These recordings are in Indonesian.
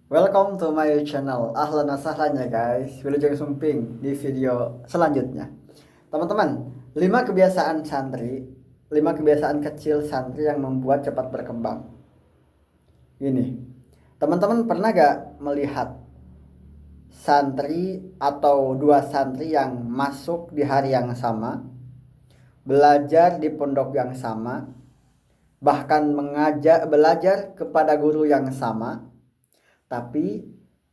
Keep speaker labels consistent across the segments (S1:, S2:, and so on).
S1: Welcome to my channel. Ahlan wa sahlan ya guys. Wilujeng Sumping di video selanjutnya. Teman-teman, 5 kebiasaan santri, 5 kebiasaan kecil santri yang membuat cepat berkembang. Ini. Teman-teman pernah gak melihat santri atau dua santri yang masuk di hari yang sama, belajar di pondok yang sama, bahkan belajar kepada guru yang sama, tapi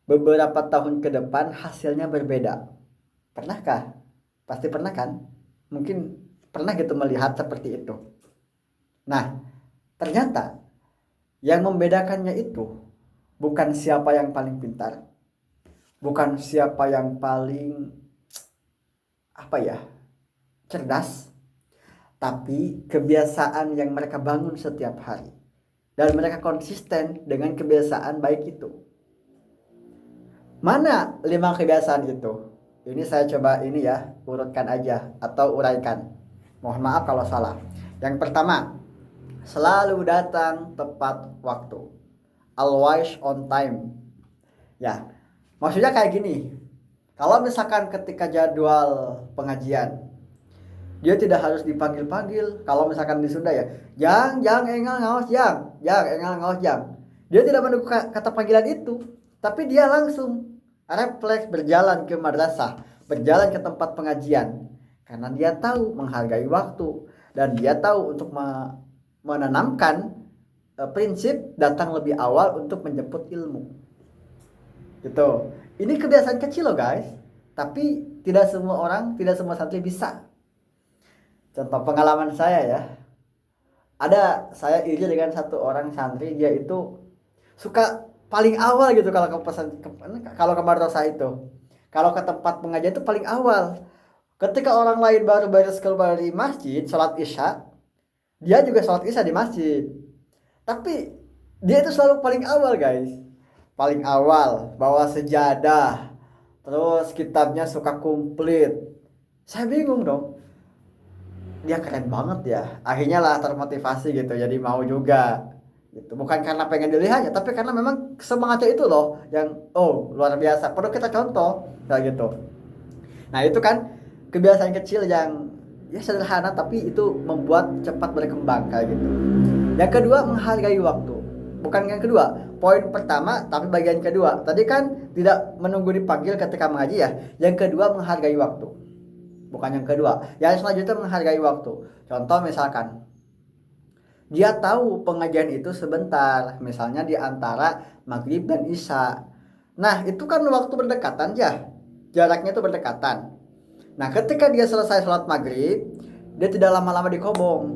S1: beberapa tahun ke depan hasilnya berbeda? Pernahkah? Pasti pernah kan? Mungkin pernah gitu melihat seperti itu. Nah, ternyata yang membedakannya itu bukan siapa yang paling pintar, bukan siapa yang paling cerdas, tapi kebiasaan yang mereka bangun setiap hari. Dan mereka konsisten dengan kebiasaan baik itu. Mana 5 kebiasaan itu? Ini saya coba urutkan aja atau uraikan. Mohon maaf kalau salah. Yang pertama, selalu datang tepat waktu. Always on time. Ya, maksudnya kayak gini. Kalau misalkan ketika jadwal pengajian, dia tidak harus dipanggil-panggil. Kalau misalkan di Sunda ya, jang engal ngaos jang engal ngaos jang. Dia tidak menunggu kata panggilan itu, tapi dia langsung refleks berjalan ke madrasah, berjalan ke tempat pengajian, karena dia tahu menghargai waktu dan dia tahu untuk menanamkan prinsip datang lebih awal untuk menjemput ilmu. Gitu. Ini kebiasaan kecil loh guys, tapi tidak semua orang, tidak semua santri bisa. Contoh pengalaman saya ya, saya iri dengan satu orang santri, dia itu suka paling awal gitu kalau kalau ke madrasah itu, kalau ke tempat pengajian itu paling awal. Ketika orang lain baru beres keluar di masjid sholat isya, dia juga sholat isya di masjid, tapi dia itu selalu paling awal guys, paling awal bawa sejadah, terus kitabnya suka komplit. Saya bingung dong, dia keren banget ya, akhirnya lah termotivasi gitu, jadi mau juga gitu. Bukan karena pengen dilihatnya, tapi karena memang semangatnya itu loh yang luar biasa, perlu kita contoh kayak gitu. Nah itu kan kebiasaan kecil yang ya sederhana tapi itu membuat cepat berkembang kayak gitu. Yang kedua, menghargai waktu. Bukan yang kedua, poin pertama tapi bagian kedua. Tadi kan tidak menunggu dipanggil ketika mengaji ya. Yang kedua, menghargai waktu. Bukan yang kedua. Yang selanjutnya, menghargai waktu. Contoh misalkan, dia tahu pengajian itu sebentar, misalnya di antara maghrib dan isya. Nah, itu kan waktu berdekatan ya. Jaraknya itu berdekatan. Nah, ketika dia selesai sholat maghrib, dia tidak lama-lama di kobong.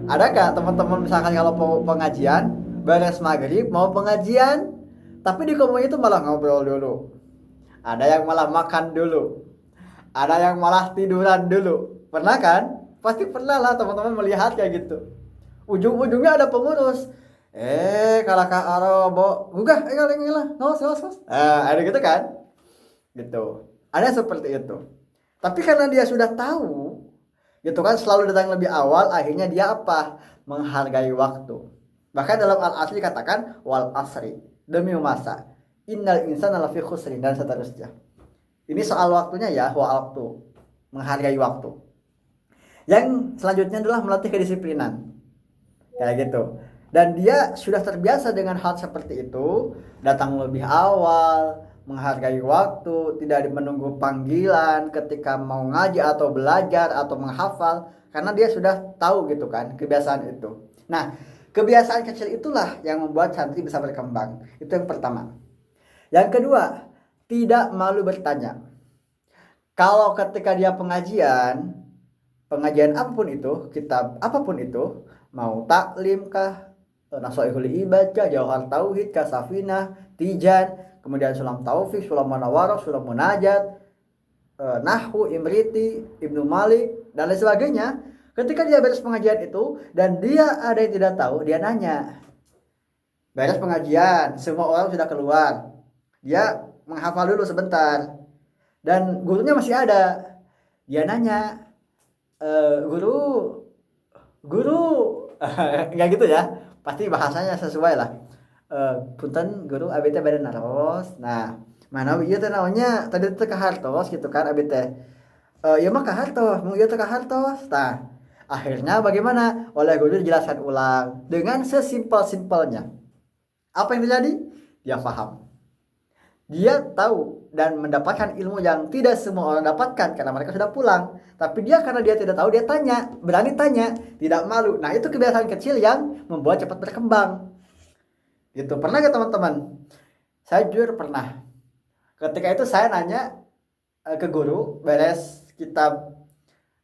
S1: Ada gak teman-teman misalkan kalau pengajian, beres maghrib mau pengajian, tapi di kobong itu malah ngobrol dulu. Ada yang malah makan dulu. Ada yang malah tiduran dulu. Pernah kan? Pasti pernah lah teman-teman melihat kayak gitu. Ujung-ujungnya ada pengurus. Kalau Kak Arobo, enggak, enggak, ngos. Ada gitu kan? Gitu. Ada seperti itu. Tapi karena dia sudah tahu, gitu kan, selalu datang lebih awal, akhirnya dia apa? Menghargai waktu. Bahkan dalam Al-Asri katakan wal asri, demi masa. Innal insana lafi khusri, dan seterusnya. Ini soal waktunya ya, waktu. Menghargai waktu. Yang selanjutnya adalah melatih kedisiplinan. Kayak gitu. Dan dia sudah terbiasa dengan hal seperti itu, datang lebih awal, menghargai waktu, tidak menunggu panggilan ketika mau ngaji atau belajar atau menghafal, karena dia sudah tahu gitu kan kebiasaan itu. Nah, kebiasaan kecil itulah yang membuat santri bisa berkembang. Itu yang pertama. Yang kedua, tidak malu bertanya. Kalau ketika dia pengajian apapun itu, kitab apapun itu, mau taklim kah, Nasoihul Ibad kah, Jauhar Tauhid kah, Safinah, Tijan, kemudian Sulam Taufik, Sulam Munawarah, Sulam Munajat, Nahwu, Imriti, Ibnu Malik, dan lain sebagainya. Ketika dia beres pengajian itu dan dia ada yang tidak tahu, dia nanya. Beres pengajian, semua orang sudah keluar, dia menghafal dulu sebentar, dan gurunya masih ada. Dia nanya, guru nggak gitu ya, pasti bahasanya sesuai lah. punten guru abi teh bade naros. Nah, mana ieu teh naonnya tadi teh kahartos gitu kan abi teh. Ieu mah kahartos, mun ieu teh kahartos. Tah, akhirnya bagaimana? Oleh guru dijelaskan ulang dengan sesimpel-simpelnya. Apa yang terjadi? Dia paham. Dia tahu dan mendapatkan ilmu yang tidak semua orang dapatkan karena mereka sudah pulang. Tapi dia karena dia tidak tahu, dia tanya, berani tanya, tidak malu. Nah, itu kebiasaan kecil yang membuat cepat berkembang. Gitu. Pernah gak teman-teman? Saya jujur pernah. Ketika itu saya nanya ke guru, beres kitab,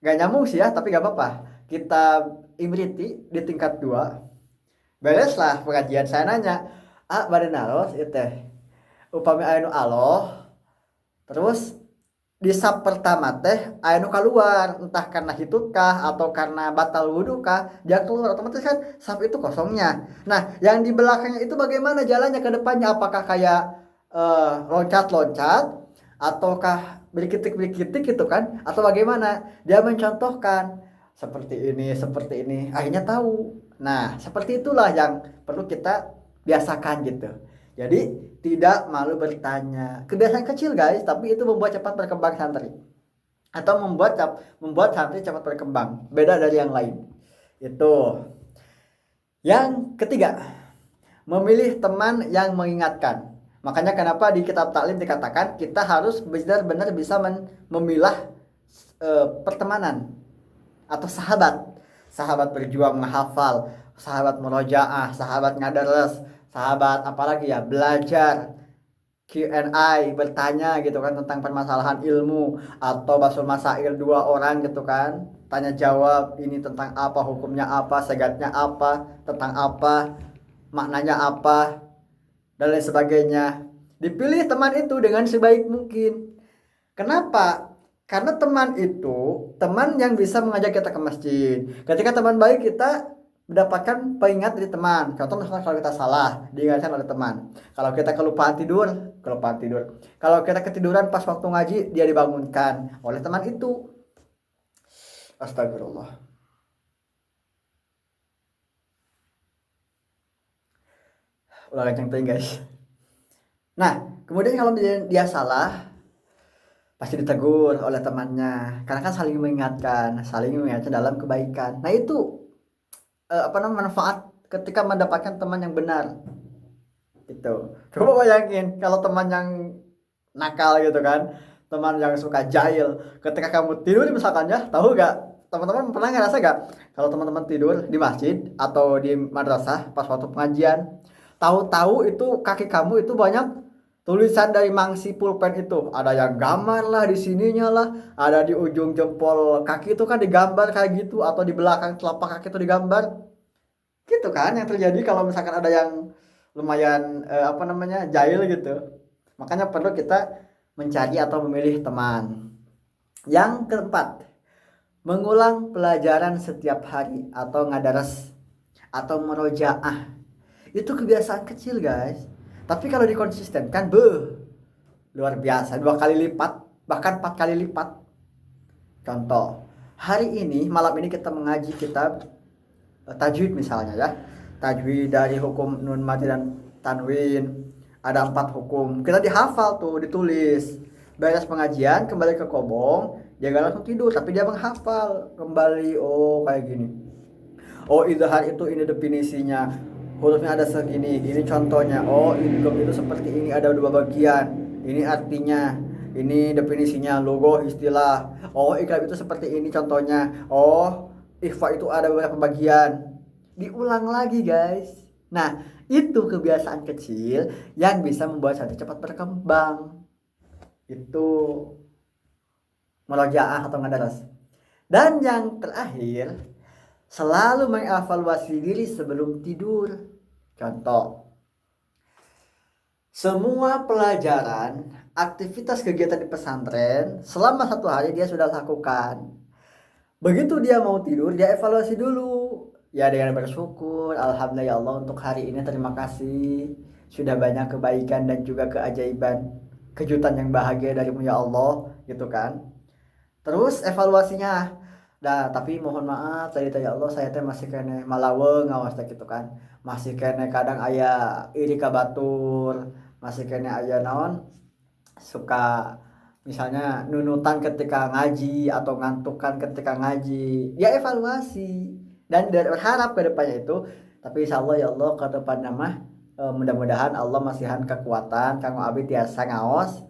S1: gak nyambung sih ya, tapi gak apa-apa. Kitab Imriti di tingkat 2. Beres lah pengajian, saya nanya, bade naros itu teh upami aya nu Allah, terus di sab pertama teh aya nu keluar, entah karena hitutkah atau karena batal wudhu kah, dia keluar otomatis kan sab itu kosongnya. Nah, yang di belakangnya itu bagaimana jalannya ke depannya, apakah kayak loncat-loncat ataukah berkitik-berkitik gitu kan, atau bagaimana? Dia mencontohkan seperti ini akhirnya tahu. Nah, seperti itulah yang perlu kita biasakan gitu. Jadi tidak malu bertanya. Kebiasaan kecil guys, tapi itu membuat cepat berkembang santri. Atau membuat santri cepat berkembang. Beda dari yang lain. Itu. Yang ketiga, memilih teman yang mengingatkan. Makanya kenapa di kitab taklim dikatakan kita harus benar-benar bisa memilah pertemanan atau sahabat. Sahabat berjuang menghafal, sahabat murojaah, sahabat ngadares, sahabat apalagi ya belajar Q&A, bertanya gitu kan tentang permasalahan ilmu, atau basul masail 2 orang gitu kan tanya jawab, ini tentang apa, hukumnya apa, segatnya apa, tentang apa, maknanya apa, dan lain sebagainya. Dipilih teman itu dengan sebaik mungkin. Kenapa? Karena teman itu teman yang bisa mengajak kita ke masjid. Ketika teman baik, kita mendapatkan pengingat dari teman. Contoh misalnya kalau kita salah, diingatkan oleh teman. Kalau kita kelupaan tidur. Kalau kita ketiduran pas waktu ngaji, dia dibangunkan oleh teman itu. Astagfirullah. Ulah kenceng teuing guys. Nah, kemudian kalau dia salah, pasti ditegur oleh temannya karena kan saling mengingatkan dalam kebaikan. Nah, itu manfaat ketika mendapatkan teman yang benar gitu. Coba bayangin kalau teman yang nakal gitu kan, teman yang suka jahil, ketika kamu tidur misalkan ya, tahu gak, teman-teman pernah ngerasa gak kalau teman-teman tidur di masjid atau di madrasah pas waktu pengajian, tahu-tahu itu kaki kamu itu banyak tulisan dari mangsi pulpen, itu ada yang gambar lah di sininya lah, ada di ujung jempol kaki itu kan digambar kayak gitu, atau di belakang telapak kaki itu digambar gitu kan, yang terjadi kalau misalkan ada yang lumayan jahil gitu. Makanya perlu kita mencari atau memilih teman. Yang keempat, mengulang pelajaran setiap hari atau ngadaras atau merojaah. Itu kebiasaan kecil guys, tapi kalau dikonsistenkan luar biasa, 2 kali lipat, bahkan 4 kali lipat. Contoh, hari ini malam ini kita mengaji kitab tajwid misalnya ya, tajwid dari hukum nun mati dan tanwin, ada 4 hukum, kita dihafal tuh, ditulis. Beres pengajian kembali ke kobong, dia gak langsung tidur tapi dia menghafal kembali. Oh kayak gini, oh idhar itu ini definisinya, hurufnya ada segini, ini contohnya. Oh idgham itu seperti ini, ada 2 bagian, ini artinya, ini definisinya, logo istilah. Oh iqlab itu seperti ini contohnya. Oh ikhfa itu ada beberapa bagian, diulang lagi guys. Nah, itu kebiasaan kecil yang bisa membuat santri cepat berkembang. Itu murojaah atau ngadaras. Dan yang terakhir, selalu mengevaluasi diri sebelum tidur. Contoh, semua pelajaran, aktivitas kegiatan di pesantren selama 1 hari dia sudah lakukan. Begitu dia mau tidur, dia evaluasi dulu. Ya dengan bersyukur, alhamdulillah ya Allah untuk hari ini, terima kasih sudah banyak kebaikan dan juga keajaiban, kejutan yang bahagia darimu ya Allah, gitu kan. Terus evaluasinya, dah tapi mohon maaf tadi ya Allah saya teh masih kene malaweng ngawas gitu kan. masih kene kadang aya iri ka batur, masih kene aya naon suka misalnya nunutan ketika ngaji atau ngantukan ketika ngaji, ya evaluasi dan berharap ke depannya itu. Tapi insya Allah ya Allah ke depannya mah mudah-mudahan Allah masihan kekuatan kanggo abi tiasa ngaos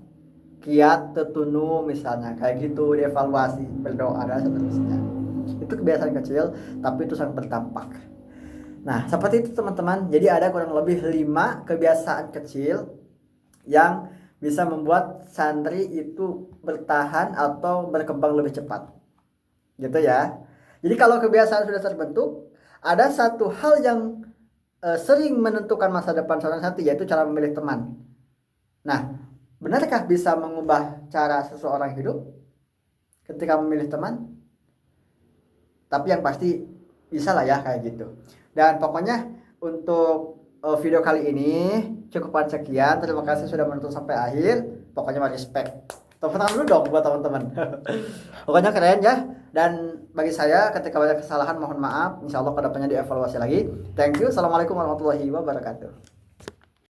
S1: kiat tetunu misalnya kayak gitu, dievaluasi berdoa dan seterusnya. Itu kebiasaan kecil tapi itu sangat berdampak. Nah seperti itu teman-teman, jadi ada kurang lebih 5 kebiasaan kecil yang bisa membuat santri itu bertahan atau berkembang lebih cepat gitu ya. Jadi kalau kebiasaan sudah terbentuk, ada satu hal yang sering menentukan masa depan seorang santri, yaitu cara memilih teman. Nah, benarkah bisa mengubah cara seseorang hidup ketika memilih teman? Tapi yang pasti bisa lah ya kayak gitu. Dan pokoknya untuk video kali ini cukupan sekian. Terima kasih sudah menonton sampai akhir. Pokoknya mah respect. Tepuk tangan dulu dong buat teman-teman. Pokoknya keren ya. Dan bagi saya ketika banyak kesalahan mohon maaf. Insya Allah kedepannya dievaluasi lagi. Thank you. Assalamualaikum warahmatullahi wabarakatuh.